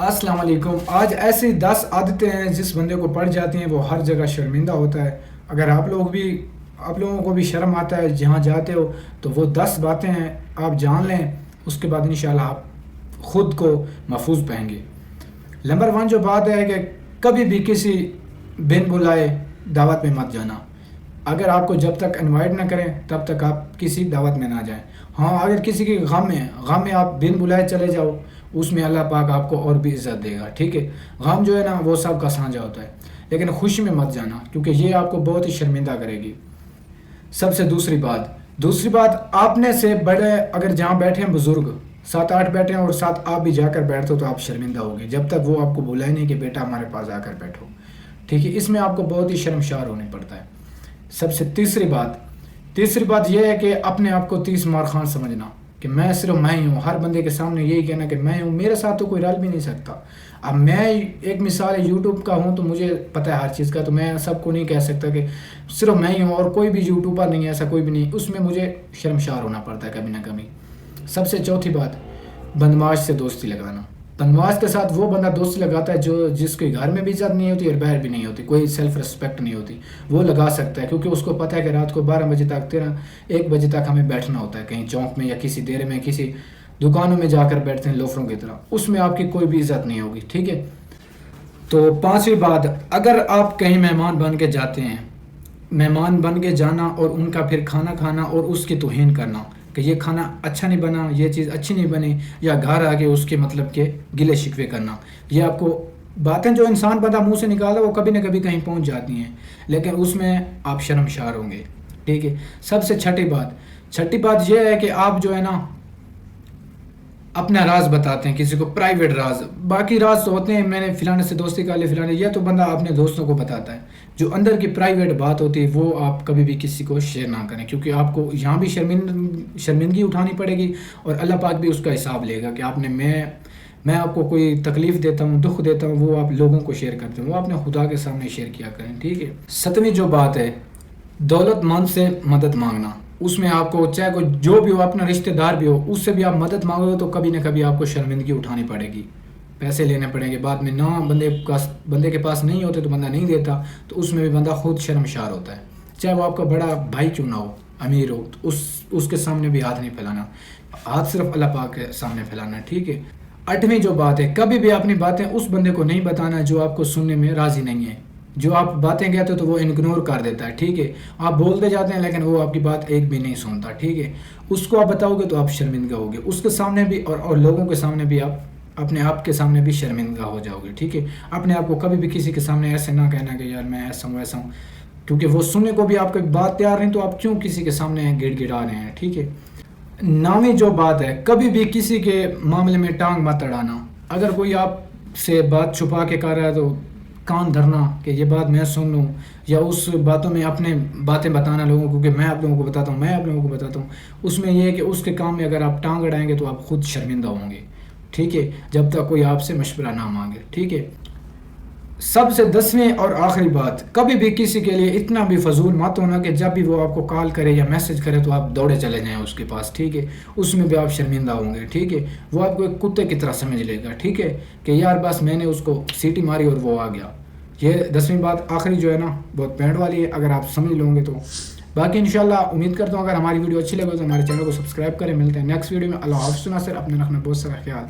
السلام علیکم۔ آج ایسی 10 عادتیں ہیں جس بندے کو پڑ جاتی ہیں وہ ہر جگہ شرمندہ ہوتا ہے۔ اگر آپ لوگوں کو بھی شرم آتا ہے جہاں جاتے ہو تو وہ 10 باتیں ہیں آپ جان لیں، اس کے بعد انشاءاللہ آپ خود کو محفوظ پائیں گے۔ نمبر 1 جو بات ہے کہ کبھی بھی کسی بن بلائے دعوت میں مت جانا۔ اگر آپ کو جب تک انوائٹ نہ کریں تب تک آپ کسی دعوت میں نہ جائیں۔ ہاں، اگر کسی کی غم میں آپ بن بلائے چلے جاؤ، اس میں اللہ پاک آپ کو اور بھی عزت دے گا، ٹھیک ہے۔ غم جو ہے نا وہ سب کا سانجھا ہوتا ہے، لیکن خوشی میں مت جانا کیونکہ یہ آپ کو بہت ہی شرمندہ کرے گی۔ سب سے دوسری بات اپنے سے بڑے اگر جہاں بیٹھے ہیں بزرگ 7-8 بیٹھے ہیں اور ساتھ آپ بھی جا کر بیٹھتے ہو تو آپ شرمندہ ہوگے جب تک وہ آپ کو بلائے نہیں کہ بیٹا ہمارے پاس آ کر بیٹھو، ٹھیک ہے۔ اس میں آپ کو بہت ہی شرمشار ہونے پڑتا ہے۔ سب سے تیسری بات یہ ہے کہ اپنے آپ کو 30 مار خان سمجھنا کہ میں صرف میں ہی ہوں، ہر بندے کے سامنے یہی کہنا کہ میں ہوں، میرے ساتھ تو کوئی رل بھی نہیں سکتا۔ اب میں ایک مثال ہے یوٹیوب کا ہوں تو مجھے پتہ ہے ہر چیز کا، تو میں سب کو نہیں کہہ سکتا کہ صرف میں ہی ہوں اور کوئی بھی یوٹیوبر نہیں ہے، ایسا کوئی بھی نہیں، اس میں مجھے شرمشار ہونا پڑتا ہے کبھی نہ کبھی۔ سب سے چوتھی بات، بدمعاش سے دوستی لگانا۔ بدمعاش کے ساتھ وہ بندہ دوستی لگاتا ہے جس کے گھر میں بھی عزت نہیں ہوتی اور باہر بھی نہیں ہوتی، کوئی سیلف رسپیکٹ نہیں ہوتی، وہ لگا سکتا ہے کیونکہ اس کو پتہ ہے کہ رات کو 12 بجے تک 1 بجے تک ہمیں بیٹھنا ہوتا ہے کہیں چوک میں یا کسی دیرے میں، کسی دکانوں میں جا کر بیٹھتے ہیں لوفروں کی طرح، اس میں آپ کی کوئی بھی عزت نہیں ہوگی، ٹھیک ہے۔ تو 5ویں بات، اگر آپ کہیں مہمان بن کے جاتے ہیں، مہمان بن کے جانا اور ان کا پھر کھانا کھانا اور اس کی توہین کرنا کہ یہ کھانا اچھا نہیں بنا، یہ چیز اچھی نہیں بنی، یا گھر آ کے اس کے مطلب کہ گلے شکوے کرنا، یہ آپ کو باتیں جو انسان بندہ منہ سے نکالتا وہ کبھی نہ کبھی کہیں پہنچ جاتی ہیں، لیکن اس میں آپ شرمشار ہوں گے، ٹھیک ہے۔ سب سے چھٹی بات یہ ہے کہ آپ جو ہے نا اپنا راز بتاتے ہیں کسی کو، پرائیویٹ راز، باقی راز تو ہوتے ہیں میں نے فلانے سے دوستی کر لی فلانے، یہ تو بندہ اپنے دوستوں کو بتاتا ہے، جو اندر کی پرائیویٹ بات ہوتی ہے وہ آپ کبھی بھی کسی کو شیئر نہ کریں کیونکہ آپ کو یہاں بھی شرمندگی اٹھانی پڑے گی اور اللہ پاک بھی اس کا حساب لے گا کہ آپ نے میں آپ کو کوئی تکلیف دیتا ہوں، دکھ دیتا ہوں، وہ آپ لوگوں کو شیئر کرتے ہیں، وہ اپنے خدا کے سامنے شیئر کیا کریں، ٹھیک ہے۔ 7ویں جو بات ہے، دولت مند سے مدد مانگنا۔ اس میں آپ کو چاہے کوئی جو بھی ہو، اپنا رشتہ دار بھی ہو، اس سے بھی آپ مدد مانگو تو کبھی نہ کبھی آپ کو شرمندگی اٹھانی پڑے گی، پیسے لینے پڑیں گے بعد میں، نہ بندے کے پاس نہیں ہوتے تو بندہ نہیں دیتا، تو اس میں بھی بندہ خود شرمشار ہوتا ہے، چاہے وہ آپ کا بڑا بھائی کیوں نہ ہو، امیر ہو، تو اس کے سامنے بھی ہاتھ نہیں پھیلانا، ہاتھ صرف اللہ پاک کے سامنے پھیلانا ہے، ٹھیک ہے۔ 8ویں جو بات ہے، کبھی بھی اپنی باتیں اس بندے کو نہیں بتانا جو آپ کو سننے میں راضی نہیں ہے، جو آپ باتیں کہتے ہو تو وہ اگنور کر دیتا ہے، ٹھیک ہے۔ آپ بولتے جاتے ہیں لیکن وہ آپ کی بات ایک بھی نہیں سنتا، ٹھیک ہے۔ اس کو آپ بتاؤ گے تو آپ شرمندہ ہوگے، اس کے سامنے بھی اور لوگوں کے سامنے بھی، آپ اپنے آپ کے سامنے بھی شرمندہ ہو جاؤ گے، ٹھیک ہے۔ اپنے آپ کو کبھی بھی کسی کے سامنے ایسے نہ کہنا کہ یار میں ایسا ہوں ویسا ہوں، کیونکہ وہ سننے کو بھی آپ کی بات تیار نہیں، تو آپ کیوں کسی کے سامنے گڑ گڑا رہے ہیں، ٹھیک ہے۔ 9ویں جو بات ہے، کبھی بھی کسی کے معاملے میں ٹانگ مت اڑانا۔ اگر کوئی آپ سے بات چھپا کے کر رہا ہے تو کان دھرنا کہ یہ بات میں سن لوں، یا اس باتوں میں اپنے باتیں بتانا لوگوں کو کہ میں آپ لوگوں کو بتاتا ہوں، اس میں یہ ہے کہ اس کے کام میں اگر آپ ٹانگ اڑائیں گے تو آپ خود شرمندہ ہوں گے، ٹھیک ہے، جب تک کوئی آپ سے مشورہ نہ مانگے، ٹھیک ہے۔ سب سے 10ویں اور آخری بات، کبھی بھی کسی کے لیے اتنا بھی فضول مت ہونا کہ جب بھی وہ آپ کو کال کرے یا میسج کرے تو آپ دوڑے چلے جائیں اس کے پاس، ٹھیک ہے، اس میں بھی آپ شرمندہ ہوں گے، ٹھیک ہے۔ وہ آپ کو ایک کتے کی طرح سمجھ لے گا، ٹھیک ہے، کہ یار بس میں نے اس کو سیٹی ماری اور وہ آ گیا۔ یہ 10ویں بات آخری جو ہے نا بہت پینٹ والی ہے، اگر آپ سمجھ لوں گے تو باقی انشاءاللہ امید کرتا ہوں اگر ہماری ویڈیو اچھی لگے تو ہمارے چینل کو سبسکرائب کریں۔ ملتے ہیں نیکسٹ ویڈیو میں، اللہ حافظ، ناصر اپنے رکھنا بہت سارا خیال۔